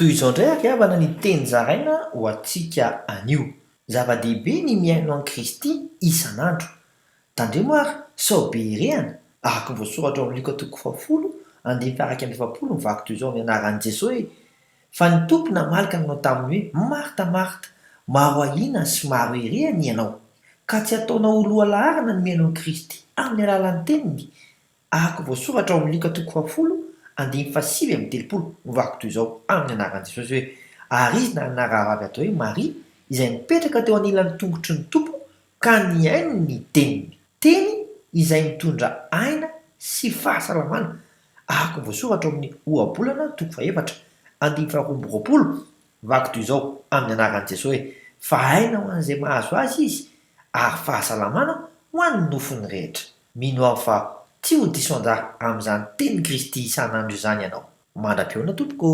toy izao indray akiavana ny teny zaraina ho antsika anio zava-dehibe ny miaino an'i Kristy isan'andro tandremo ary sao be irehana araka voasoratra ao amin'ny Luka toko 10 andiny faharaka amby 20 mivaky toy izao amin'ny anaran'i Jesosy hoe fa ny tompo namalaka anao taminy hoe Marta Marta maro ahina sy maro erehana ianao ka tsy ataonao ho loha laharana ny miaino an'i Kristy amin'ny alalan'ny teniny araka voasoratra ao amin'ny Luka toko 10 andiny fa 7 amby 30 mivaky toy izao amin'ny anaran'i Jesosy hoe ary izy nanararahavy atao hoe Maria izay mipetraka teo anilan'ny tongotry ny tompo ka niaino ny teniny teny izay mitondra aina sy fahasalamana araka voasoratra ao amin'ny ohabolana toko 4 andiny fa 20 mivaky toy izao amin'ny anaran'i Jesosy hoe fa aina ho an'izay mahazo azy izy ary fahasalamana ho an'ny nofony rehetra mino aho fa tsy ho diso anjara amin'izany teny Kristy isan'andro izany ianao mandra-peona tompoko.